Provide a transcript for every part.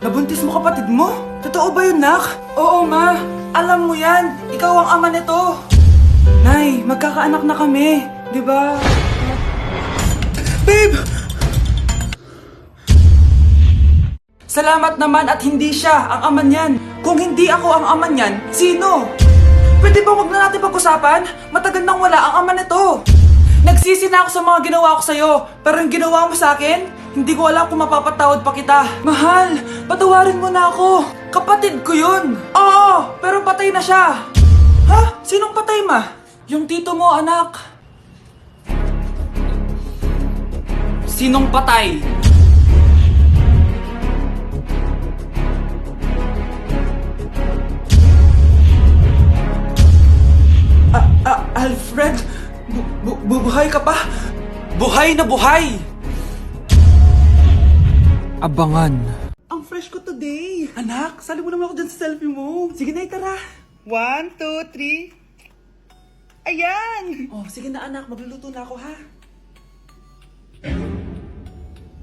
Nabuntis mo kapatid mo? Totoo ba yun, nak? Oo, ma. Alam mo yan. Ikaw ang ama nito. Nay, magkakaanak na kami. Di ba? Babe! Salamat naman at hindi siya ang ama niyan. Kung hindi ako ang ama niyan, sino? Pwede ba wag na natin pag-usapan? Matagal nang wala ang ama nito. Nagsisi na ako sa mga ginawa ko sa'yo, pero yung ginawa mo sa akin, hindi ko alam kung mapapatawad pa kita. Mahal, patawarin mo na ako. Kapatid ko yun. Oo, pero patay na siya. Ha? Sinong patay, ma? Yung tito mo, anak. Sinong patay? Alfred? Buhay ka pa? Buhay na buhay! Abangan. Ang fresh ko today. Anak, sali mo naman ako dyan sa selfie mo. Sige na, tara. 1, 2, 3. Ayan! Oh, sige na anak, magluluto na ako ha.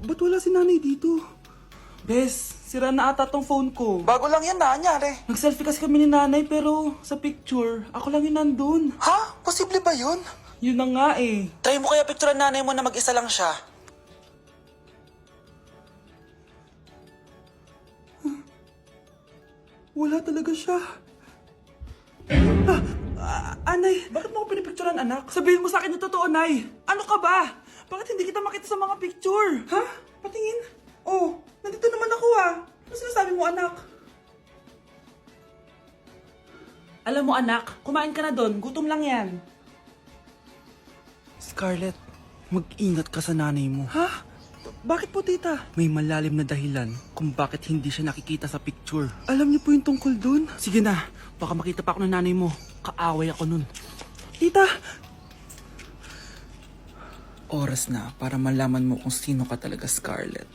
Ba't wala si nanay dito? Bes, sira na ata tong phone ko. Bago lang yan, nangyari. Nag-selfie kasi kami ni nanay pero sa picture, ako lang yung nandun. Ha? Posible ba yun? Yun na nga eh. Try mo kaya picturean nanay mo na mag-isa lang siya. Wala talaga siya. Anay, bakit mo ako pinipicturean, anak? Sabihin mo sa akin yung totoo, Nay. Ano ka ba? Bakit hindi kita makita sa mga picture? Ha? Patingin. Oh, nandito naman ako ah. Ano sinasabi mo, anak? Alam mo, anak, kumain ka na doon. Gutom lang yan. Scarlett, mag-ingat ka sa nanay mo. Ha? Bakit po, tita? May malalim na dahilan kung bakit hindi siya nakikita sa picture. Alam niyo po yung tungkol doon? Sige na, baka makita pa ako ng nanay mo. Kaaway ako nun. Tita! Oras na para malaman mo kung sino ka talaga, Scarlett.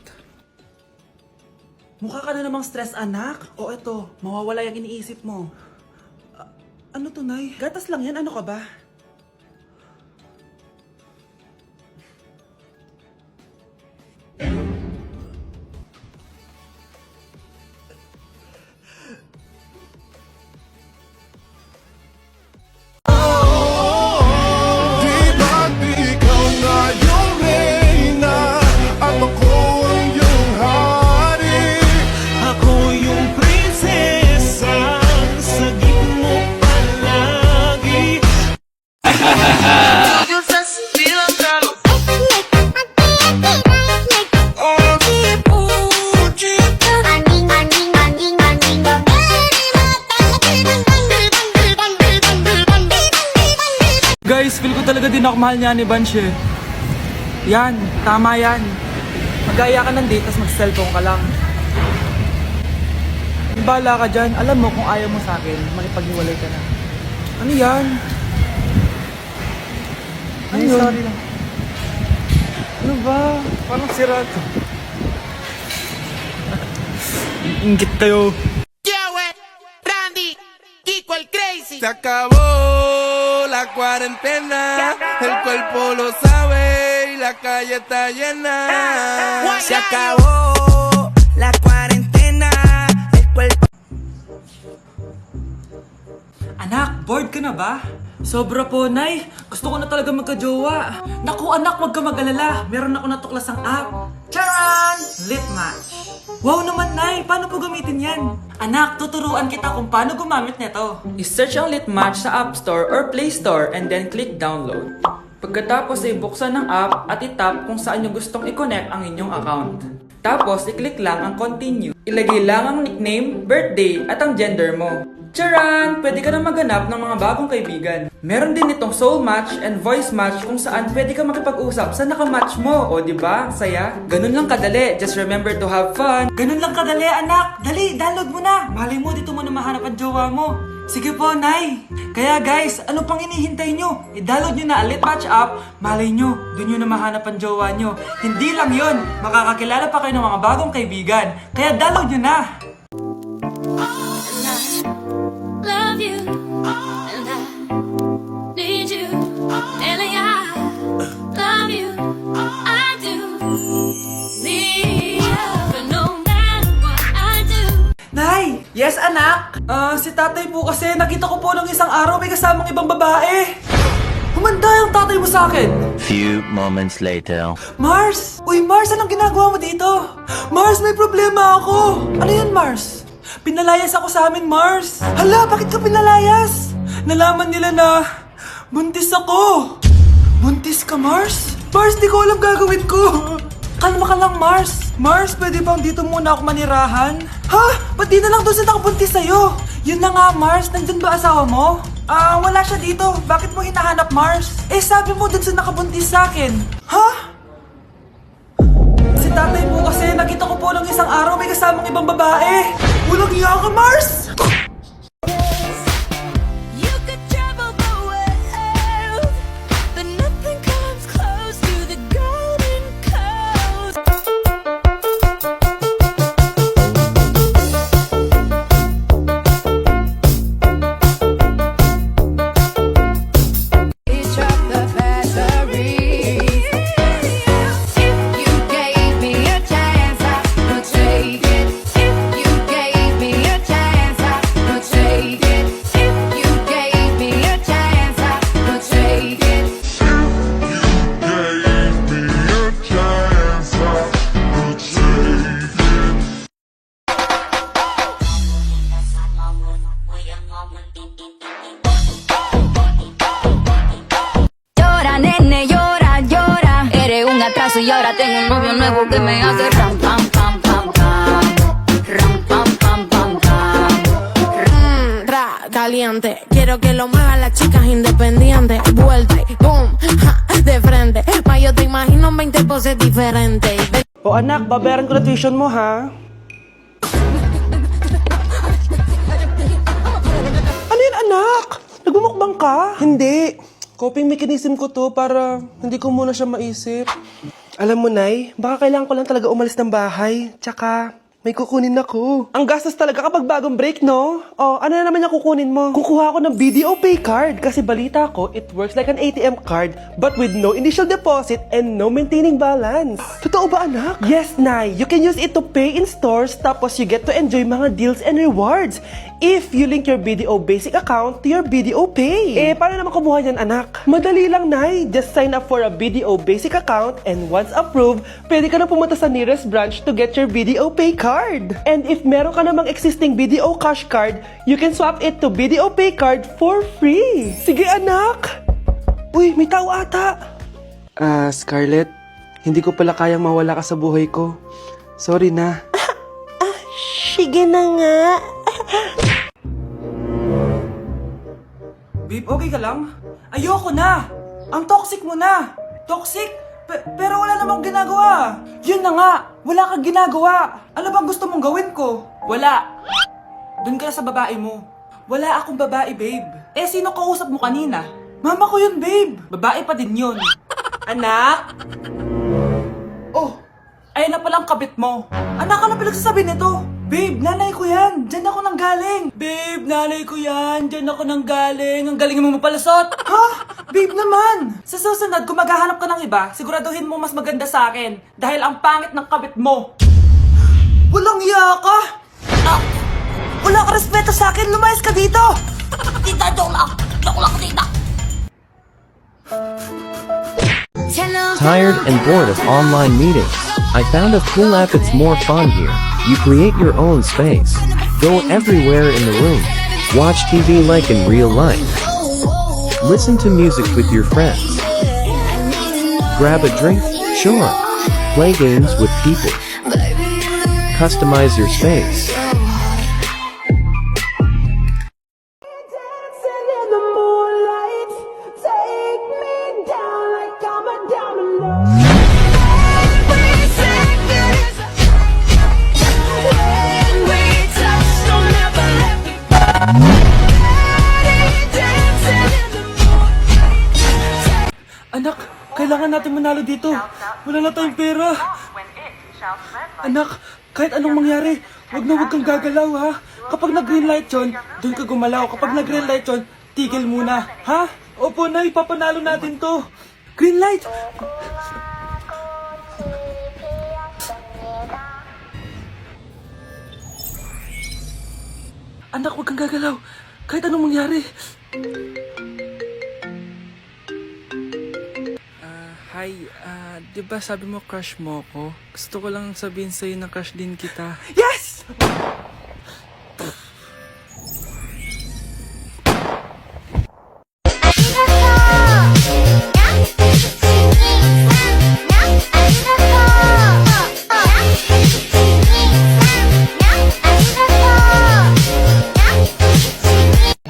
Mukha ka na namang stress, anak. O eto, mawawala yung iniisip mo. Ano to, Nay? Gatas lang yan, ano ka ba? Guys, feel ko talaga din ako mahal niya ni Banshee. Yan, tama yan. Magaya ka ng date, tapos mag-cellphone ka lang. Bala ka dyan, alam mo kung ayaw mo sa akin, makipaghiwalay ka na. Ano yan? Ano yun? Sorry lang. Ano ba? Parang sira to. Ingit kayo. Randy, Kiko el Crazy. Se acabó la cuarentena, el cuerpo lo sabe y la calle está llena. Se acabó la cuarentena, el cuerpo. Anak, bored ka na ba? Sobra po, Nay. Gusto ko na talaga magka-jowa. Naku, anak, wag ka mag-alala. Meron ako natuklasang app. Charan! Lit Match. Wow naman, Nay. Paano po gamitin yan? Anak, tuturuan kita kung paano gumamit nito. I-search ang Lit Match sa App Store or Play Store and then click download. Pagkatapos ay buksan ng app at itap kung saan nyo gustong i-connect ang inyong account. Tapos, i-click lang ang continue. Ilagay lang ang nickname, birthday, at ang gender mo. Charan! Pwede ka na maghanap ng mga bagong kaibigan. Meron din itong soul match and voice match kung saan pwede ka makipag-usap sa nakamatch mo. O diba? Saya? Ganun lang kadali. Just remember to have fun. Ganun lang kadali, anak. Dali, download mo na. Malay mo, dito mo na mahanap ang jowa mo. Sige po, Nay. Kaya guys, ano pang inihintay nyo? I-download nyo na Lit Match app. Malay nyo, dun nyo na mahanap ang jowa nyo. Hindi lang yun. Makakakilala pa kayo ng mga bagong kaibigan. Kaya download nyo na. Love you, and I need you, and I love you, I do need you, but no matter what I Yes, anak? Si tatay po kasi nakita ko po ng isang araw may kasamang ibang babae. Humanda yung tatay mo sa akin. Few moments later. Mars! Uy, Mars, anong ginagawa mo dito? Mars, may problema ako. Ano yun, Mars? Pinalayas ako sa amin, Mars. Hala, bakit ka pinalayas? Nalaman nila na buntis ako. Buntis ka, Mars? Mars, di ko alam gagawin ko. Kalma ka lang, Mars. Mars, pwede bang dito muna ako manirahan? Ha? Ba't di na lang doon sa nakabuntis sa'yo? Yun na nga, Mars. Nandun ba asawa mo? Wala siya dito. Bakit mo hinahanap, Mars? Eh, sabi mo dun sa nakabuntis sa akin. Ha? Si tatay mo kasi nakita ko po ng isang araw may kasamang ibang babae. Walang iya ka, Mars! You could travel the world, but nothing comes close to the golden coast. Drop the batteries. If you gave me a chance, I would take it. If you gave me a chance, I would take it. If you gave me a chance, I would take it. Llora, nene, llora, llora. Eres un atraso y ahora tengo un novio nuevo que me hace ram, pam, pam, pam, pam. Ram, pam, pam, pam, pam. Caliente, quiero que lo muevan las chicas independientes. Vuelta y boom, ja, de frente. Ma, yo te imagino en 20 poses diferentes. O anak, babayaran ko na tuition mo, ha? Ano yan, anak? Nagmumukbang ka? Hindi. Coping mechanism ko to para hindi ko muna siya maisip. Alam mo, Nay, baka kailangan ko lang talaga umalis ng bahay. Tsaka, may kukunin ako. Ang gastos talaga kapag bagong break, no? Oh, ano na naman yung kukunin mo? Kukuha ako ng BDO Pay card kasi balita ko, it works like an ATM card but with no initial deposit and no maintaining balance. Totoo ba, anak? Yes, Nay. You can use it to pay in stores tapos you get to enjoy mga deals and rewards if you link your BDO Basic account to your BDO Pay. Eh, paano naman kumuha yan, anak? Madali lang, Nay. Just sign up for a BDO Basic account and once approved, pwede ka na pumunta sa nearest branch to get your BDO Pay card. And if meron ka namang existing BDO Cash card, you can swap it to BDO Pay card for free. Sige, anak! Uy, may tao ata! Scarlett, hindi ko pala kayang mawala ka sa buhay ko. Sorry na. Sige na nga. Babe, okay ka lang? Ayoko na! Ang toxic mo na! Toxic? Pero wala namang ginagawa! Yun na nga! Wala kang ginagawa! Ano bang gusto mong gawin ko? Wala! Doon ka na sa babae mo. Wala akong babae, babe. Eh, sino kausap mo kanina? Mama ko yun, babe! Babae pa din yun. Anak? Oh! Ayun na palang kabit mo. Anak, ano pinagsasabi nito? Babe, nanay ko yan. Diyan ako nang galing. Babe, nanay ko yan. Diyan ako nang galing. Ang galing mo mapalasot. Ha? Babe naman. Sa susunod, kung maghahanap ka ng iba, siguraduhin mo mas maganda sa akin. Dahil ang pangit ng kabit mo. Walang iya ka. Wala ka respeto sa akin. Lumayas ka dito. Tita, joke lang. Joke lang, tita. Tired and bored of online meetings? I found a cool app. It's more fun here. You create your own space. Go everywhere in the room. Watch TV like in real life. Listen to music with your friends. Grab a drink? Sure. Play games with people. Customize your space. Anak, kailangan natin manalo dito. Wala na tayong pera. Anak, kahit anong mangyari, wag kang gagalaw, ha? Kapag nag-green light yun, doon ka gumalaw. Kapag nag-green light yun, tigil muna, ha? Opo, Nay, papanalo natin to. Green light! Anak, huwag kang gagalaw. Kahit anong mangyari. Hi, di ba sabi mo crush mo ko? Gusto ko lang sabihin sa'yo na crush din kita. Yes!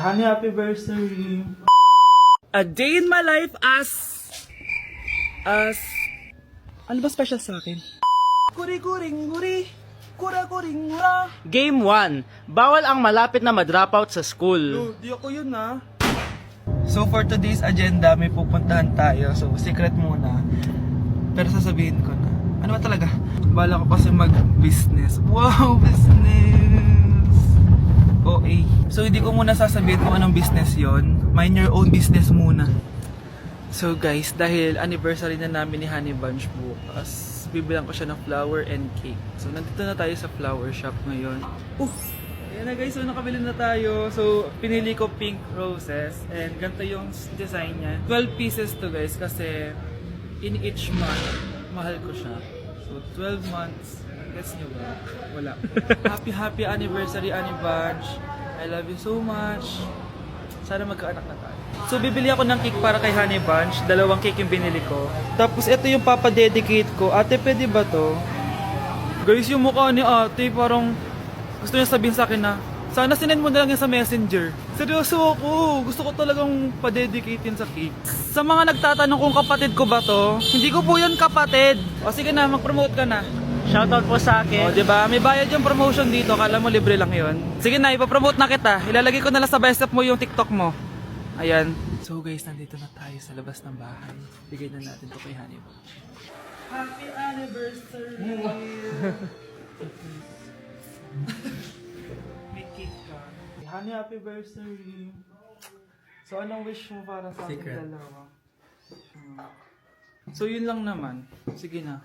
Honey, happy anniversary. A day in my life as... Ano ba special sa akin? Guri-guring-guri. Kura-guring-gura. Game 1. Bawal ang malapit na ma-dropout sa school. Di ako yun So for today's agenda, may pupuntahan tayo. So secret muna. Pero sasabihin ko na. Ano ba talaga? Bala ko kasi mag-business. Wow, business! OA. So hindi ko muna sasabihin kung anong business yon. Mind your own business muna. So guys, dahil anniversary na namin ni Honey Bunch bukas, bibilang ko siya ng flower and cake. So nandito na tayo sa flower shop ngayon. Ayan na guys, so nakabili na tayo. So pinili ko pink roses and ganito yung design niya. 12 pieces to guys kasi in each month, mahal ko siya. So 12 months, gets nyo ba? Wala. Happy anniversary Honey Bunch. I love you so much. Sana magkaanak na tayo. So bibili ako ng cake para kay Honey Bunch. 2 cake yung binili ko. Tapos ito yung papadedicate ko. Ate, pwede ba to? Guys, yung mukha ni ate parang gusto niya sabihin sa akin na sana sinend mo na lang yan sa messenger. Seryoso ako. Gusto ko talagang padedicate yun sa cake. Sa mga nagtatanong kung kapatid ko ba to, hindi ko po yun kapatid. O sige na, mag-promote ka na. Shoutout po sa O, akin. diba? May bayad yung promotion dito. Kala mo libre lang yun. Sige na, ipapromote na kita. Ilalagay ko na lang sa bicep mo yung TikTok mo. Ayan. So guys, nandito na tayo sa labas ng bahay. Bigay na natin to kay Honey Bunch. Happy anniversary! May cake ka. Honey, happy anniversary! So anong wish mo para sa ating dalawa? So yun lang naman. Sige na.